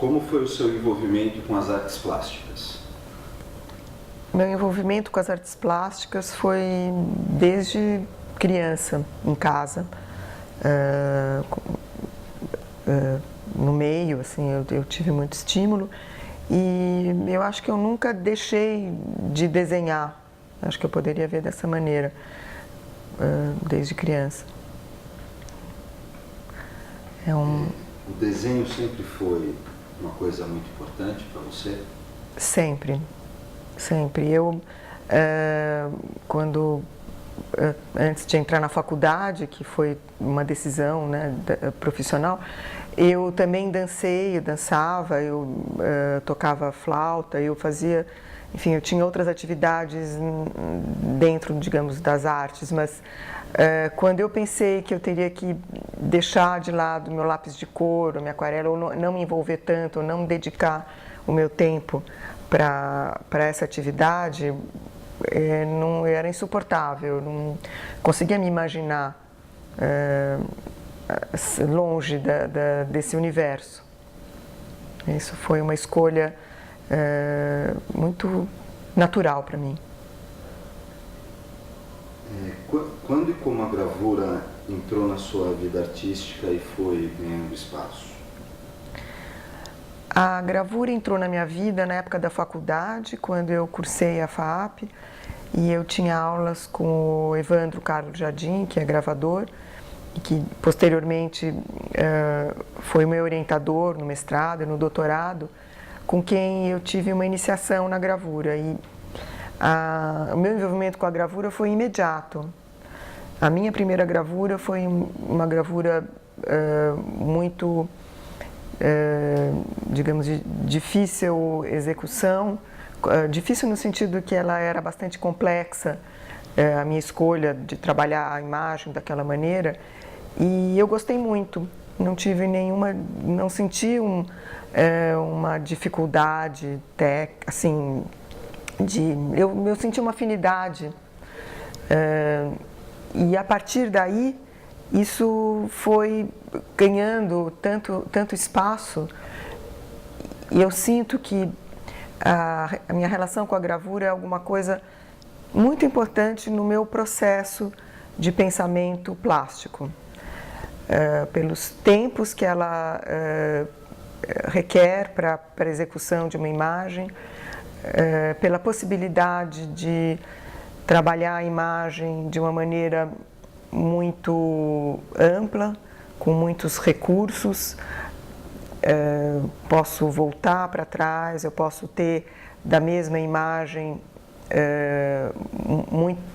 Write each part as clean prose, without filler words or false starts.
como foi o seu envolvimento com as artes plásticas? Meu envolvimento com as artes plásticas foi desde criança, em casa. No meio, assim, eu tive muito estímulo e eu acho que eu nunca deixei de desenhar. Acho que eu poderia ver dessa maneira, desde criança. O desenho sempre foi uma coisa muito importante para você? Sempre, sempre. Antes de entrar na faculdade, que foi uma decisão, né, profissional, eu também dançava, eu tocava flauta, eu fazia, enfim, eu tinha outras atividades dentro, digamos, das artes, mas quando eu pensei que eu teria que deixar de lado meu lápis de cor, minha aquarela, ou não me envolver tanto, ou não dedicar o meu tempo para essa atividade, não era insuportável, eu não conseguia me imaginar longe desse universo. Isso foi uma escolha muito natural para mim. Quando e como a gravura entrou na sua vida artística e foi ganhando espaço? A gravura entrou na minha vida na época da faculdade, quando eu cursei a FAAP, e eu tinha aulas com o Evandro Carlos Jardim, que é gravador, e que posteriormente foi meu orientador no mestrado e no doutorado, com quem eu tive uma iniciação na gravura. E o meu envolvimento com a gravura foi imediato. A minha primeira gravura foi uma gravura muito, digamos, de difícil execução, difícil no sentido que ela era bastante complexa, a minha escolha de trabalhar a imagem daquela maneira, e eu gostei muito, não tive nenhuma, não senti uma dificuldade, assim, eu senti uma afinidade, e a partir daí isso foi ganhando tanto espaço, e eu sinto que a minha relação com a gravura é alguma coisa muito importante no meu processo de pensamento plástico, pelos tempos que ela requer para a execução de uma imagem, pela possibilidade de trabalhar a imagem de uma maneira muito ampla, com muitos recursos. Posso voltar para trás, eu posso ter da mesma imagem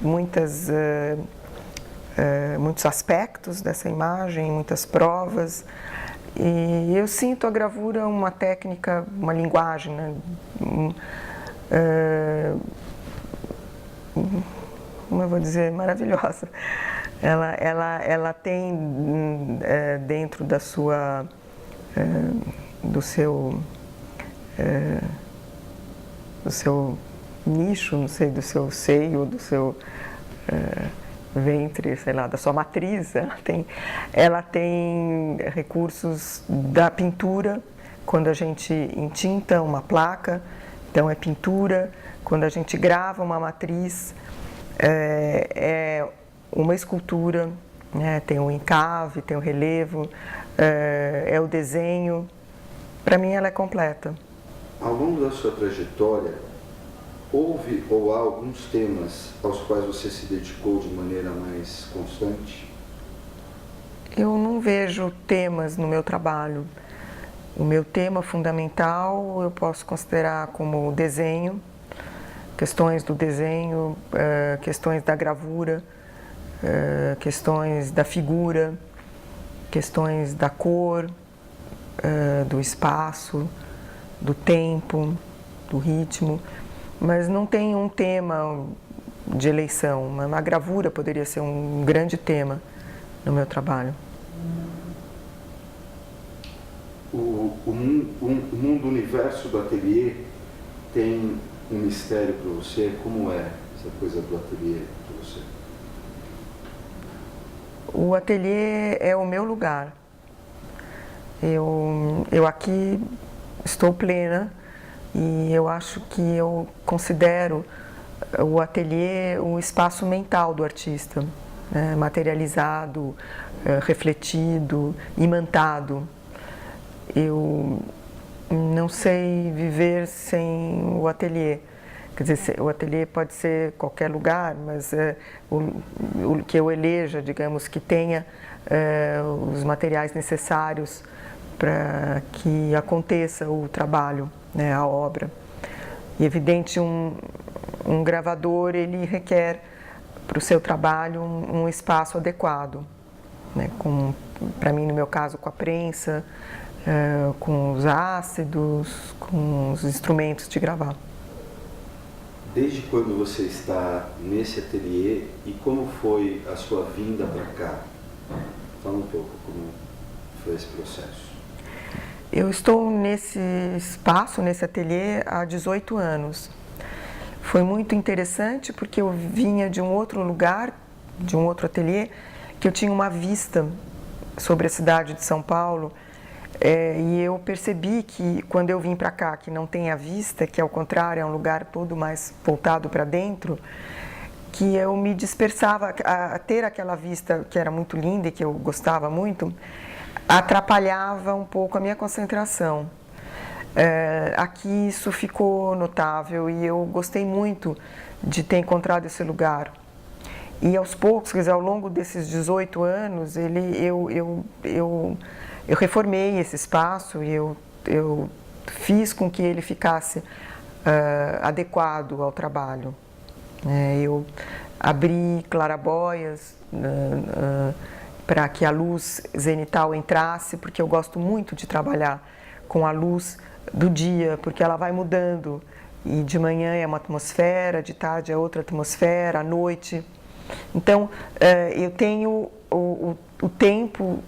muitos aspectos dessa imagem, muitas provas. E eu sinto a gravura uma técnica, uma linguagem, né? Como eu vou dizer, maravilhosa. Ela tem dentro da sua, do seu nicho, não sei, do seu seio, do seu ventre, sei lá, da sua matriz, ela tem recursos da pintura, quando a gente entinta uma placa, então é pintura, quando a gente grava uma matriz, é uma escultura, né? Tem o encave, tem o relevo, é o desenho. Para mim ela é completa. Ao longo da sua trajetória, houve ou há alguns temas aos quais você se dedicou de maneira mais constante? Eu não vejo temas no meu trabalho. O meu tema fundamental eu posso considerar como o desenho, questões do desenho, questões da gravura, questões da figura, questões da cor, do espaço, do tempo, do ritmo, mas não tem um tema de eleição. A gravura poderia ser um grande tema no meu trabalho. O mundo, o universo do ateliê tem um mistério para você? Como é essa coisa do ateliê para você? O ateliê é o meu lugar. Eu aqui estou plena e eu acho que eu considero o ateliê um espaço mental do artista, né? Materializado, refletido, imantado. Eu não sei viver sem o ateliê. Quer dizer, o ateliê pode ser qualquer lugar, mas o que eu eleja, digamos, que tenha os materiais necessários para que aconteça o trabalho, né, a obra. E evidente, um gravador, ele requer para o seu trabalho um espaço adequado, né, para mim, no meu caso, com a prensa, com os ácidos, com os instrumentos de gravar. Desde quando você está nesse ateliê e como foi a sua vinda para cá? Fala um pouco como foi esse processo. Eu estou nesse espaço, nesse ateliê, há 18 anos. Foi muito interessante porque eu vinha de um outro lugar, de um outro ateliê, que eu tinha uma vista sobre a cidade de São Paulo. E eu percebi que quando eu vim para cá, que não tem a vista, que ao contrário é um lugar todo mais voltado para dentro, que eu me dispersava, a ter aquela vista que era muito linda e que eu gostava muito, atrapalhava um pouco a minha concentração. Aqui isso ficou notável e eu gostei muito de ter encontrado esse lugar. E aos poucos, quer dizer, ao longo desses 18 anos, eu reformei esse espaço e eu fiz com que ele ficasse adequado ao trabalho. Eu abri clarabóias para que a luz zenital entrasse, porque eu gosto muito de trabalhar com a luz do dia, porque ela vai mudando. E de manhã é uma atmosfera, de tarde é outra atmosfera, à noite. Então, eu tenho o tempo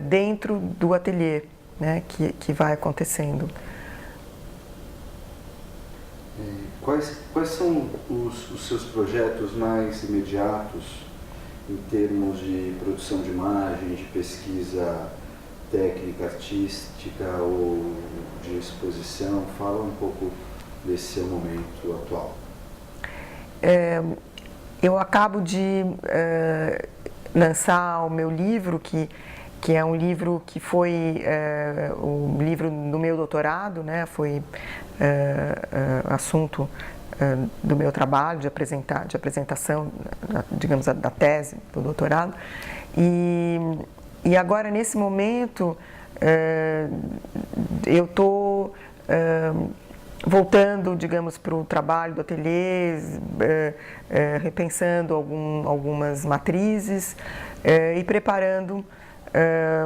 dentro do ateliê, né, que vai acontecendo. Quais são os seus projetos mais imediatos em termos de produção de imagem, de pesquisa técnica, artística ou de exposição? Fala um pouco desse seu momento atual. Eu acabo de lançar o meu livro, que é um livro que foi o livro do meu doutorado, né? Foi assunto do meu trabalho, de apresentação, digamos, da tese do doutorado. E agora, nesse momento, eu estou voltando, digamos, para o trabalho do ateliê, repensando algumas matrizes e preparando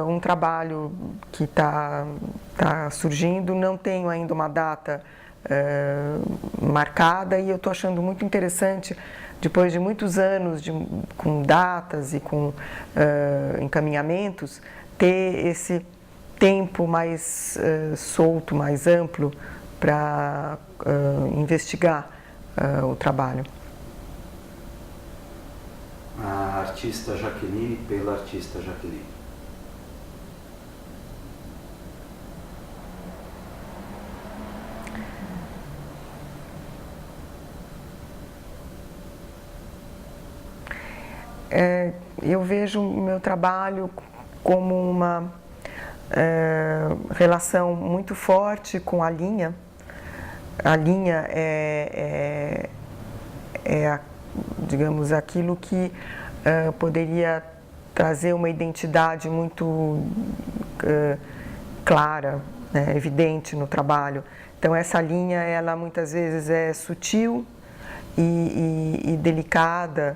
um trabalho que está surgindo. Não tenho ainda uma data marcada e eu estou achando muito interessante, depois de muitos anos com datas e com encaminhamentos, ter esse tempo mais solto, mais amplo para investigar o trabalho. A artista Jaqueline pela artista Jaqueline. Eu vejo o meu trabalho como uma relação muito forte com a linha. A linha digamos, aquilo que poderia trazer uma identidade muito clara, né, evidente no trabalho. Então essa linha, ela muitas vezes é sutil e delicada,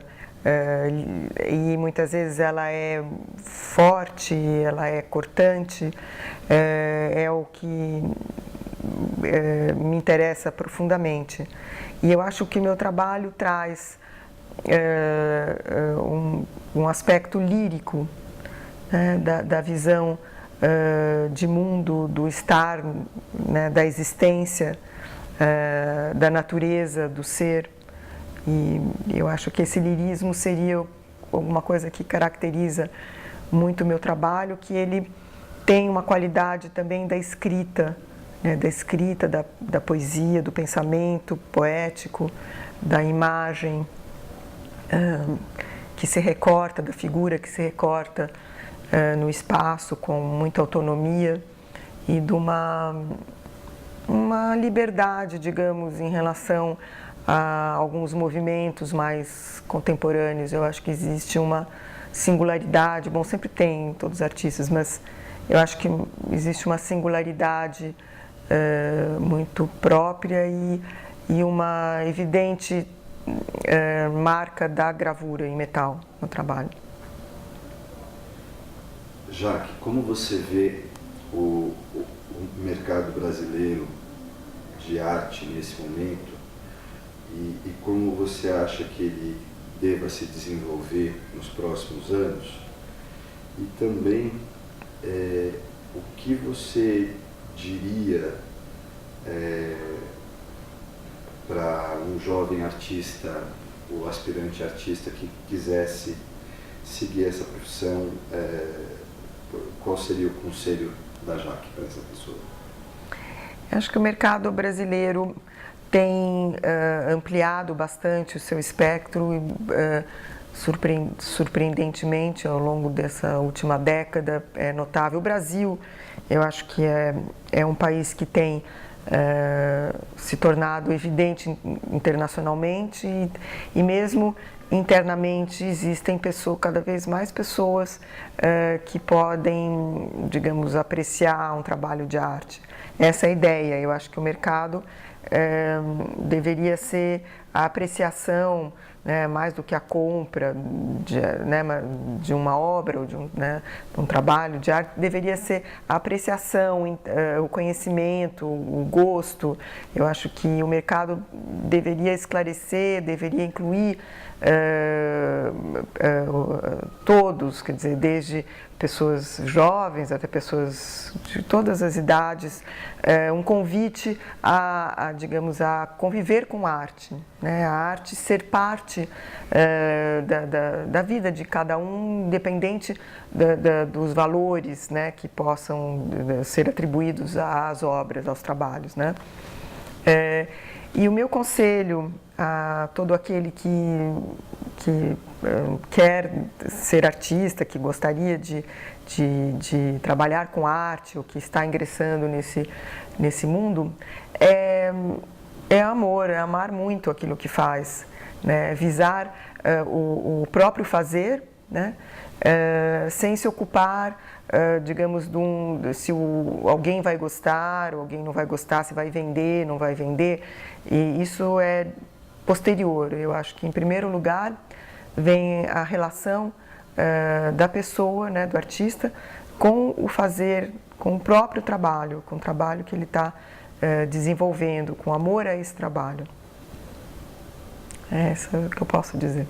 e muitas vezes ela é forte, ela é cortante, é o que me interessa profundamente. E eu acho que meu trabalho traz um aspecto lírico, né, da visão de mundo, do estar, né, da existência, da natureza, do ser. E eu acho que esse lirismo seria alguma coisa que caracteriza muito o meu trabalho, que ele tem uma qualidade também da escrita, né, da escrita, da poesia, do pensamento poético, da imagem que se recorta, da figura que se recorta no espaço com muita autonomia e de uma liberdade, digamos, em relação a alguns movimentos mais contemporâneos. Eu acho que existe uma singularidade, bom, sempre tem em todos os artistas, mas eu acho que existe uma singularidade muito própria e uma evidente marca da gravura em metal no trabalho. Jaque, como você vê o mercado brasileiro de arte nesse momento e como você acha que ele deva se desenvolver nos próximos anos? E também o que você diria para um jovem artista ou aspirante artista que quisesse seguir essa profissão, qual seria o conselho da Jaque para essa pessoa? Acho que o mercado brasileiro tem ampliado bastante o seu espectro, surpreendentemente ao longo dessa última década, é notável. O Brasil, eu acho que é um país que tem se tornado evidente internacionalmente e mesmo internamente existem cada vez mais pessoas que podem, digamos, apreciar um trabalho de arte. Essa é a ideia. Eu acho que o mercado deveria ser a apreciação, né, mais do que a compra de uma obra ou de um trabalho de arte, deveria ser a apreciação, o conhecimento, o gosto. Eu acho que o mercado deveria esclarecer, deveria incluir todos, quer dizer, desde pessoas jovens até pessoas de todas as idades, um convite digamos, a conviver com a arte, né? A arte ser parte da vida de cada um, independente dos valores, né, que possam ser atribuídos às obras, aos trabalhos, né? E o meu conselho a todo aquele que quer ser artista, que gostaria de trabalhar com arte ou que está ingressando nesse mundo, é amor, é amar muito aquilo que faz, né? Visar o próprio fazer, né? Sem se ocupar, digamos, se alguém vai gostar ou alguém não vai gostar, se vai vender, não vai vender. E isso é posterior. Eu acho que, em primeiro lugar, vem a relação da pessoa, né, do artista, com o fazer, com o próprio trabalho, com o trabalho que ele está desenvolvendo, com amor a esse trabalho. É isso que eu posso dizer.